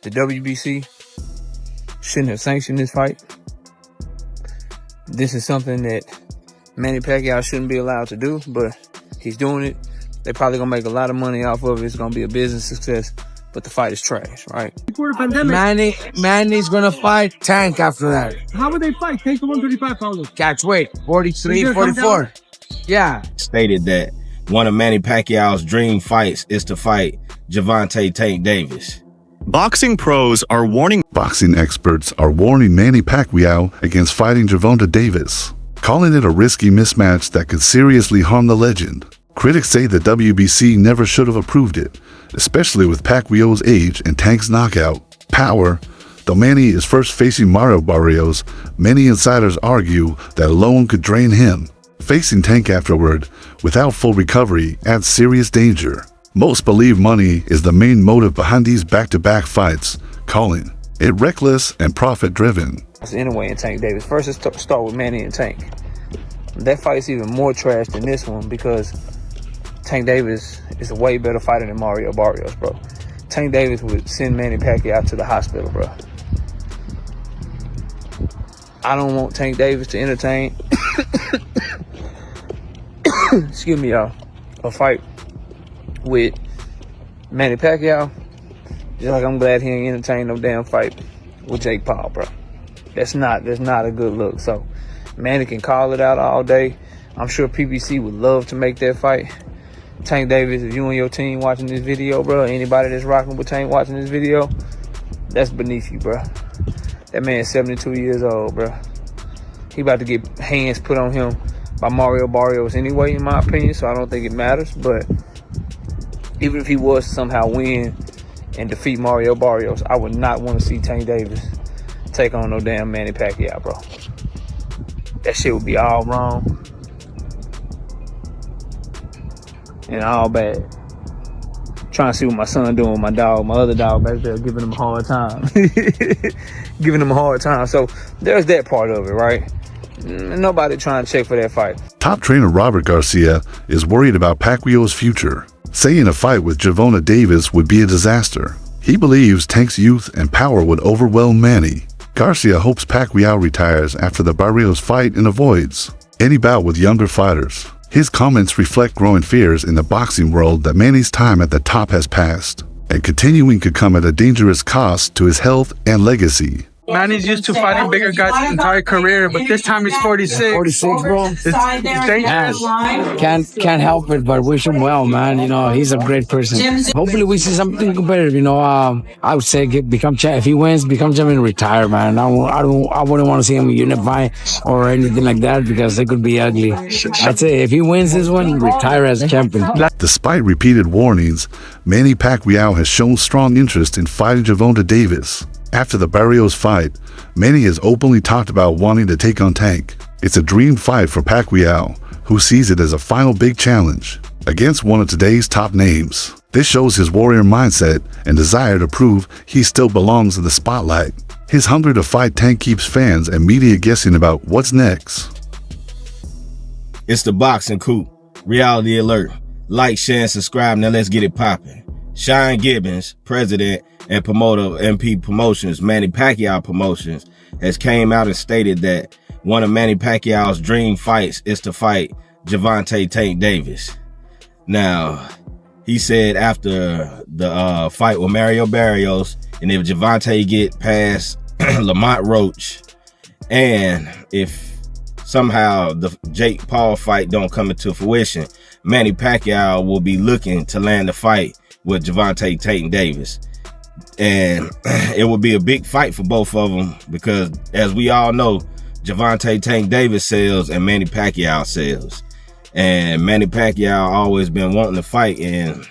the WBC shouldn't have sanctioned this fight. This is something that Manny Pacquiao shouldn't be allowed to do, but he's doing it. They're probably gonna make a lot of money off of it. It's gonna be a business success, but the fight is trash, right? Before the pandemic, Manny's gonna fight Tank after that. how would they fight? Take the 135 pounds. Catch weight, 43, 44. Yeah. Stated that one of Manny Pacquiao's dream fights is to fight Gervonta Tank Davis. Boxing pros are warning. Boxing experts are warning Manny Pacquiao against fighting GervontaDavis, calling it a risky mismatch that could seriously harm the legend. Critics say the WBC never should have approved it, especially with Pacquiao's age and Tank's knockout power. Though Manny is first facing Mario Barrios, many insiders argue that alone could drain him. Facing Tank afterward, without full recovery, adds serious danger. Most believe money is the main motive behind these back-to-back fights, calling it reckless and profit-driven. Anyway, in Tank Davis. First, let's start with Manny and Tank. That fight's even more trash than this one because Tank Davis is a way better fighter than Mario Barrios, bro. Tank Davis would send Manny Pacquiao to the hospital, bro. I don't want Tank Davis to entertain, excuse me, y'all, a fight with Manny Pacquiao. Just like I'm glad he ain't entertained no damn fight with Jake Paul, bro. That's not a good look. So Manny can call it out all day. I'm sure PBC would love to make that fight. Tank Davis, if you and your team watching this video, bro, anybody that's rocking with Tank watching this video, that's beneath you, bro. That man's 72 years old, bro. He about to get hands put on him by Mario Barrios anyway, in my opinion, so I don't think it matters. But even if he was to somehow win and defeat Mario Barrios, I would not want to see Tank Davis take on no damn Manny Pacquiao, bro. That shit would be all wrong and all bad. Trying to see what my son doing with my dog, my other dog back there, giving him a hard time. Giving him a hard time. So there's that part of it, right? Nobody trying to check for that fight. Top trainer Robert Garcia is worried about Pacquiao's future, saying a fight with GervontaDavis would be a disaster. He believes Tank's youth and power would overwhelm Manny. Garcia hopes Pacquiao retires after the Barrios fight and avoids any bout with younger fighters. His comments reflect growing fears in the boxing world that Manny's time at the top has passed, and continuing could come at a dangerous cost to his health and legacy. Manny's used to fighting bigger guys his entire career, but this time he's 46. 46, bro. It's dangerous. Can't help it, but wish him well, man. You know, he's a great person. Hopefully we see something competitive. You know, I would say become champ. If he wins, become champion and retire, man. I wouldn't want to see him unify or anything like that because it could be ugly. I'd say if he wins this one, retire as champion. Despite repeated warnings, Manny Pacquiao has shown strong interest in fighting GervontaDavis. After the Barrios fight, Manny has openly talked about wanting to take on Tank. It's a dream fight for Pacquiao, who sees it as a final big challenge against one of today's top names. This shows his warrior mindset and desire to prove he still belongs in the spotlight. His hunger to fight Tank keeps fans and media guessing about what's next. It's the Boxing Coop. Reality alert. Like, share, and subscribe. Now let's get it popping. Sean Gibbons, president and promoter of MP Promotions, Manny Pacquiao Promotions, has came out and stated that one of Manny Pacquiao's dream fights is to fight Gervonta Tank Davis. Now, he said after the fight with Mario Barrios, and if Gervonta get past Lamont Roach, and if somehow the Jake Paul fight don't come into fruition, Manny Pacquiao will be looking to land the fight with Gervonta Tank Davis. And it will be a big fight for both of them because, as we all know, Gervonta Tank Davis sells and Manny Pacquiao sells. And Manny Pacquiao always been wanting to fight, and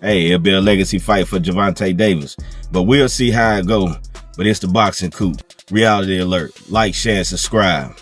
hey, it'll be a legacy fight for Gervonta Davis. But we'll see how it go. But it's the Boxing Coop. Reality alert. Like, share, and subscribe.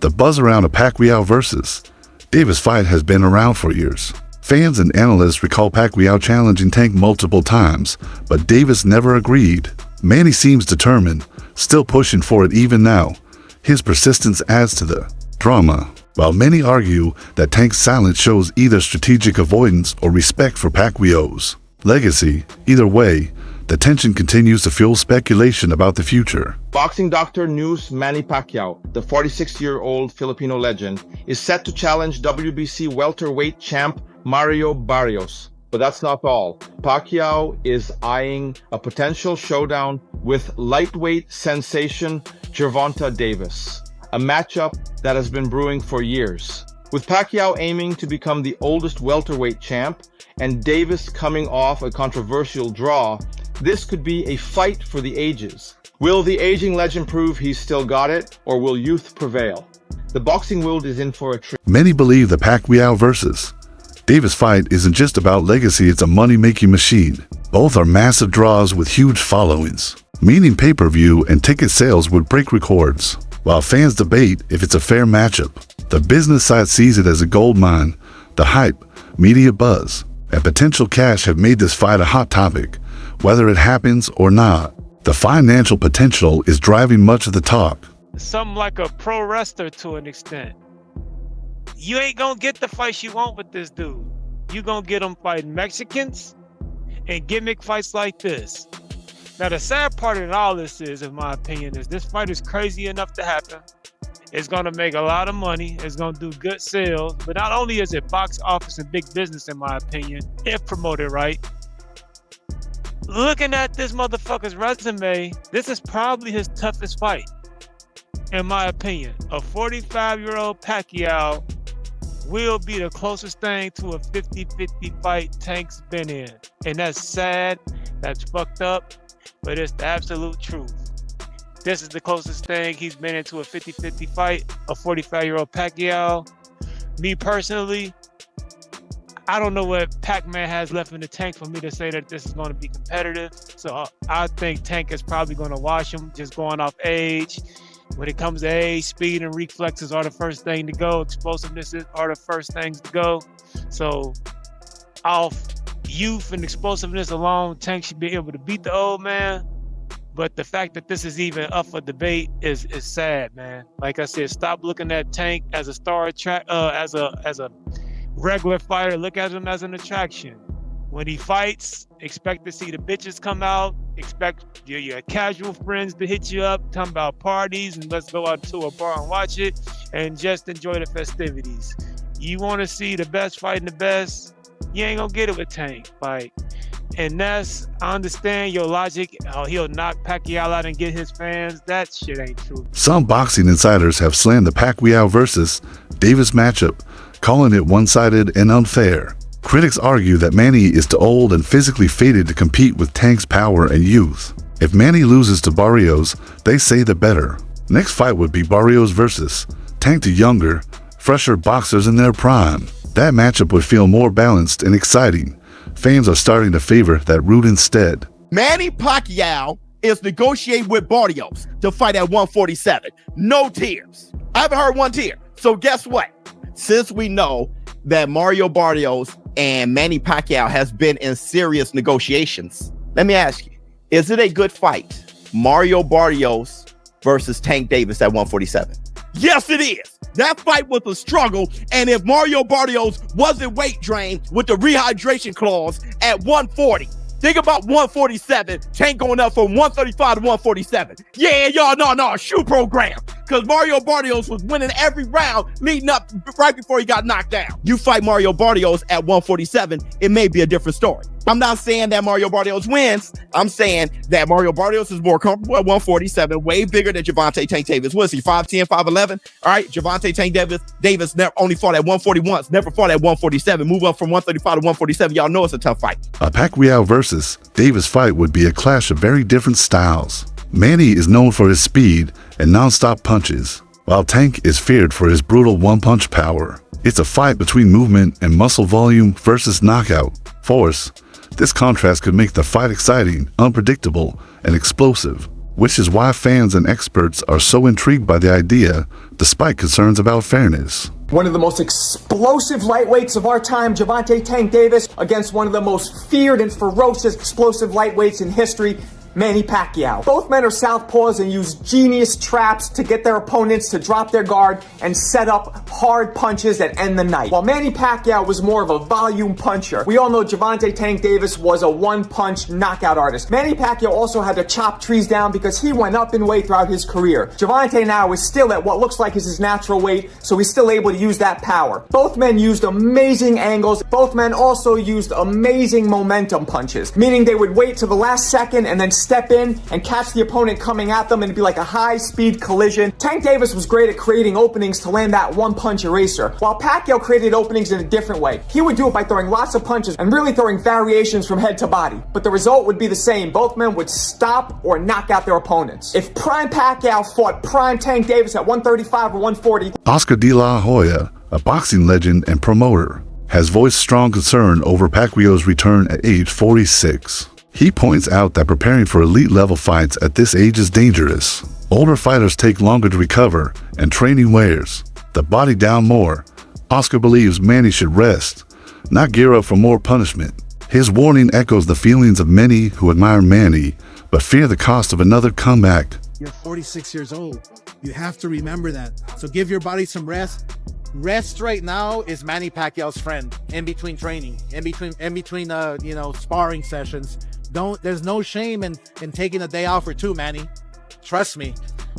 The buzz around a Pacquiao versus Davis fight has been around for years. Fans and analysts recall Pacquiao challenging Tank multiple times, but Davis never agreed. Manny seems determined, still pushing for it even now. His persistence adds to the drama, while many argue that Tank's silence shows either strategic avoidance or respect for Pacquiao's legacy. Either way, The tension continues to fuel speculation about the future. Boxing Doctor News Manny Pacquiao, the 46-year-old Filipino legend, is set to challenge WBC welterweight champ Mario Barrios. But that's not all. Pacquiao is eyeing a potential showdown with lightweight sensation GervontaDavis, a matchup that has been brewing for years. With Pacquiao aiming to become the oldest welterweight champ and Davis coming off a controversial draw, this could be a fight for the ages. Will the aging legend prove he's still got it, or will youth prevail? The boxing world is in for a treat. Many believe the Pacquiao versus Davis fight isn't just about legacy, it's a money-making machine. Both are massive draws with huge followings, meaning pay-per-view and ticket sales would break records. While fans debate if it's a fair matchup, the business side sees it as a gold mine. The hype, media buzz, and potential cash have made this fight a hot topic. Whether it happens or not, the financial potential is driving much of the talk. Something like a pro wrestler to an extent. You ain't gonna get the fights you want with this dude. You gonna get him fighting Mexicans and gimmick fights like this. Now the sad part in all this is, in my opinion, is this fight is crazy enough to happen. It's gonna make a lot of money. It's gonna do good sales. But not only is it box office and big business, in my opinion, if promoted right. Looking at this motherfucker's resume, this is probably his toughest fight, in my opinion. A 45-year-old Pacquiao will be the closest thing to a 50-50 fight Tank's been in. And that's sad, that's fucked up, but it's the absolute truth. This is the closest thing he's been into a 50-50 fight, a 45-year-old Pacquiao. Me personally, I don't know what Pac-Man has left in the tank for me to say that this is going to be competitive. So I think Tank is probably going to wash him, just going off age. When it comes to age, speed and reflexes are the first thing to go. Explosiveness are the first things to go. So off youth and explosiveness alone, Tank should be able to beat the old man. But the fact that this is even up for debate is sad, man. Like I said, stop looking at Tank as a star as a regular fighter. Look at him as an attraction. When he fights, expect to see the bitches come out. Expect your casual friends to hit you up, talking about parties, and let's go out to a bar and watch it, and just enjoy the festivities. You want to see the best fighting the best, you ain't gonna get it with Tank. Like, and that's, I understand your logic. Oh, he'll knock Pacquiao out and get his fans. That shit ain't true. Some boxing insiders have slammed the Pacquiao versus Davis matchup, calling it one-sided and unfair. Critics argue that Manny is too old and physically fated to compete with Tank's power and youth. If Manny loses to Barrios, they say the better. Next fight would be Barrios versus Tank, to younger, fresher boxers in their prime. That matchup would feel more balanced and exciting. Fans are starting to favor that route instead. Manny Pacquiao is negotiating with Barrios to fight at 147. No tears. I haven't heard one tear. So guess what? Since we know that Mario Barrios and Manny Pacquiao has been in serious negotiations, let me ask you, is it a good fight? Mario Barrios versus Tank Davis at 147. Yes, it is. That fight was a struggle. And if Mario Barrios wasn't weight drained with the rehydration clause at 140, think about 147, Tank going up from 135 to 147. Yeah, y'all, no, shoe program. Because Mario Barrios was winning every round leading up right before he got knocked down. You fight Mario Barrios at 147, it may be a different story. I'm not saying that Mario Barrios wins. I'm saying that Mario Barrios is more comfortable at 147, way bigger than Gervonta Tank Davis. What is he, 5'10", 5'11"? All right, Gervonta Tank Davis never only fought at 140 once, never fought at 147. Move up from 135 to 147. Y'all know it's a tough fight. A Pacquiao versus Davis fight would be a clash of very different styles. Manny is known for his speed and non-stop punches, while Tank is feared for his brutal one-punch power. It's a fight between movement and muscle volume versus knockout force. This contrast could make the fight exciting, unpredictable, and explosive, which is why fans and experts are so intrigued by the idea, despite concerns about fairness. One of the most explosive lightweights of our time, Gervonta Tank Davis, against one of the most feared and ferocious explosive lightweights in history, Manny Pacquiao. Both men are southpaws and use genius traps to get their opponents to drop their guard and set up hard punches that end the night. While Manny Pacquiao was more of a volume puncher, we all know Gervonta Tank Davis was a one-punch knockout artist. Manny Pacquiao also had to chop trees down because he went up in weight throughout his career. Gervonta now is still at what looks like is his natural weight, so he's still able to use that power. Both men used amazing angles. Both men also used amazing momentum punches, meaning they would wait to the last second and then step in and catch the opponent coming at them, and it'd be like a high-speed collision. Tank Davis was great at creating openings to land that one-punch eraser, while Pacquiao created openings in a different way. He would do it by throwing lots of punches and really throwing variations from head to body, but the result would be the same. Both men would stop or knock out their opponents. If prime Pacquiao fought prime Tank Davis at 135 or 140... Oscar De La Hoya, a boxing legend and promoter, has voiced strong concern over Pacquiao's return at age 46. He points out that preparing for elite-level fights at this age is dangerous. Older fighters take longer to recover, and training wears the body down more. Oscar believes Manny should rest, not gear up for more punishment. His warning echoes the feelings of many who admire Manny, but fear the cost of another comeback. You're 46 years old. You have to remember that. So give your body some rest. Rest right now is Manny Pacquiao's friend in between training, in between sparring sessions. There's no shame in taking a day off or two, Manny. Trust me.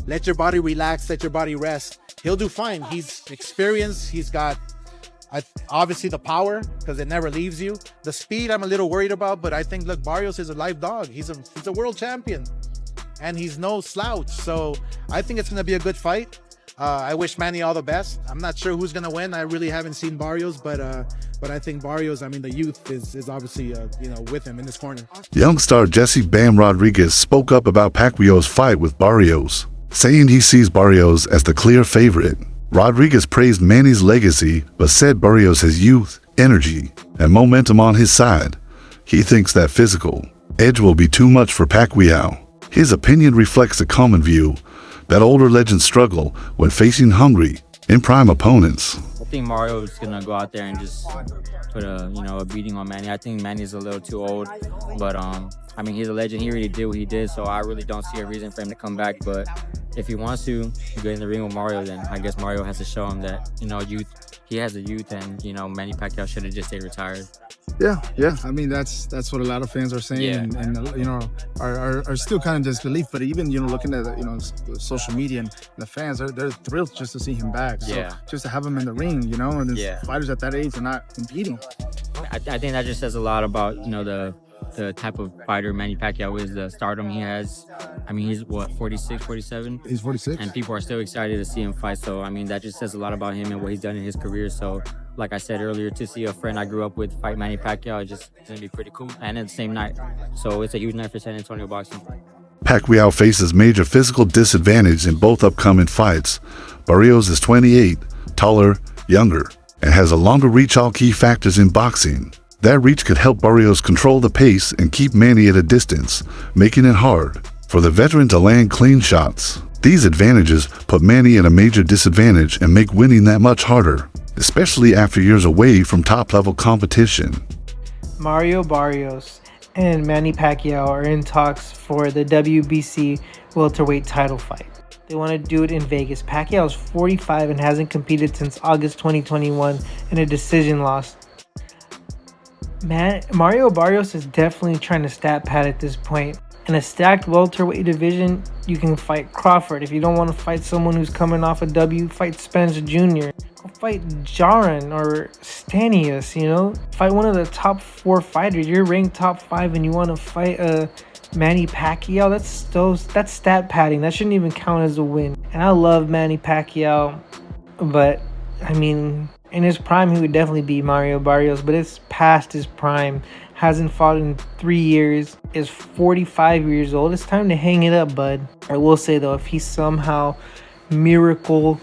Let your body relax, let your body rest. He'll do fine. He's experienced. He's got obviously the power, because it never leaves you. The speed I'm a little worried about, but I think, look, Barrios is a live dog. He's a world champion, and he's no slouch. So I think it's going to be a good fight. I wish Manny all the best. I'm not sure who's going to win. I really haven't seen Barrios, but I think Barrios, I mean, the youth is obviously, with him in this corner. Young star Jesse Bam Rodriguez spoke up about Pacquiao's fight with Barrios, saying he sees Barrios as the clear favorite. Rodriguez praised Manny's legacy, but said Barrios has youth, energy, and momentum on his side. He thinks that physical edge will be too much for Pacquiao. His opinion reflects a common view that older legends struggle when facing hungry, in-prime opponents. I think Mario is gonna go out there and just put a beating on Manny. I think Manny's a little too old, but I mean, he's a legend. He already did what he did, so I really don't see a reason for him to come back. But if he wants to get in the ring with Mario, then I guess Mario has to show him that youth. He has the youth, and Manny Pacquiao should have just stayed retired. Yeah. I mean, that's what a lot of fans are saying, and are still kind of disbelief. But even looking at social media and the fans, they're thrilled just to see him back. So just to have him in the ring, and his fighters at that age are not competing. I think that just says a lot about the type of fighter Manny Pacquiao is, the stardom he has. I mean, he's 46, 47? He's 46. And people are still excited to see him fight. So, I mean, that just says a lot about him and what he's done in his career. So, like I said earlier, to see a friend I grew up with fight Manny Pacquiao is just going to be pretty cool. And at the same night. So, it's a huge night for San Antonio boxing. Pacquiao faces major physical disadvantage in both upcoming fights. Barrios is 28, taller, younger, and has a longer reach. All key factors in boxing. That reach could help Barrios control the pace and keep Manny at a distance, making it hard for the veteran to land clean shots. These advantages put Manny at a major disadvantage and make winning that much harder, especially after years away from top-level competition. Mario Barrios and Manny Pacquiao are in talks for the WBC welterweight title fight. They want to do it in Vegas. Pacquiao is 45 and hasn't competed since August 2021 in a decision loss. Mario Barrios is definitely trying to stat pad at this point. In a stacked welterweight division, you can fight Crawford. If you don't want to fight someone who's coming off a W, fight Spence Jr. Go fight Jaron or Stanius, Fight one of the top 4 fighters. You're ranked top 5 and you want to fight Manny Pacquiao. That's stat padding. That shouldn't even count as a win. And I love Manny Pacquiao, but I mean, in his prime, he would definitely beat Mario Barrios, but it's past his prime. Hasn't fought in 3 years. Is 45 years old. It's time to hang it up, bud. I will say, though, if he somehow miracle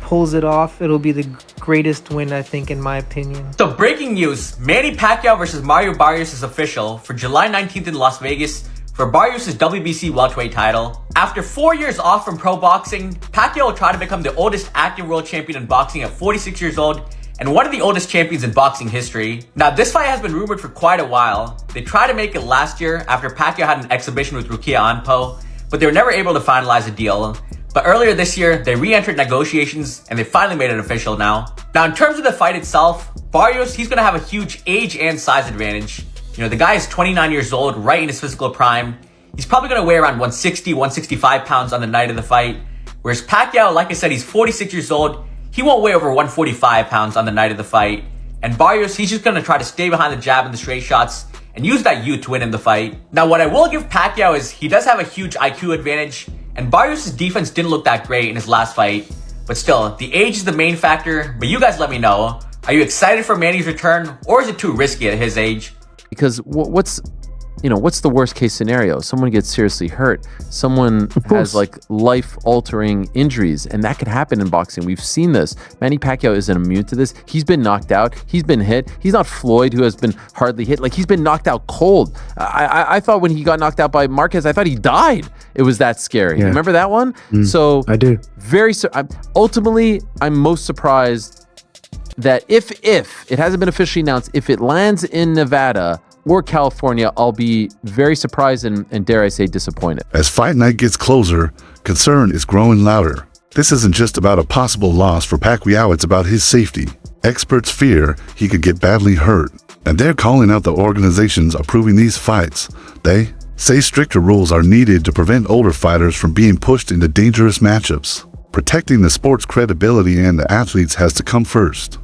pulls it off, it'll be the greatest win, I think, in my opinion. So, breaking news. Manny Pacquiao versus Mario Barrios is official for July 19th in Las Vegas for Barrios' WBC welterweight title. After 4 years off from pro boxing, Pacquiao will try to become the oldest active world champion in boxing at 46 years old and one of the oldest champions in boxing history. Now, this fight has been rumored for quite a while. They tried to make it last year after Pacquiao had an exhibition with Rukia Anpo, but they were never able to finalize a deal. But earlier this year, they re-entered negotiations and they finally made it official now. Now, in terms of the fight itself, Barrios, he's gonna have a huge age and size advantage. You know, the guy is 29 years old, right in his physical prime. He's probably gonna weigh around 160, 165 pounds on the night of the fight. Whereas Pacquiao, like I said, he's 46 years old. He won't weigh over 145 pounds on the night of the fight. And Barrios, he's just gonna try to stay behind the jab and the straight shots and use that youth to win in the fight. Now, what I will give Pacquiao is he does have a huge IQ advantage, and Barrios' defense didn't look that great in his last fight. But still, the age is the main factor, but you guys let me know. Are you excited for Manny's return, or is it too risky at his age? Because what's the worst case scenario? Someone gets seriously hurt. Someone has like life-altering injuries, and that could happen in boxing. We've seen this. Manny Pacquiao isn't immune to this. He's been knocked out. He's been hit. He's not Floyd, who has been hardly hit. Like, he's been knocked out cold. I thought when he got knocked out by Marquez, I thought he died. It was that scary. Yeah. Remember that one? So I do. Ultimately, I'm most surprised that if it hasn't been officially announced, if it lands in Nevada or California, I'll be very surprised and dare I say disappointed. As fight night gets closer, concern is growing louder. This isn't just about a possible loss for Pacquiao, it's about his safety. Experts fear he could get badly hurt, and they're calling out the organizations approving these fights. They say stricter rules are needed to prevent older fighters from being pushed into dangerous matchups. Protecting the sport's credibility and the athletes has to come first.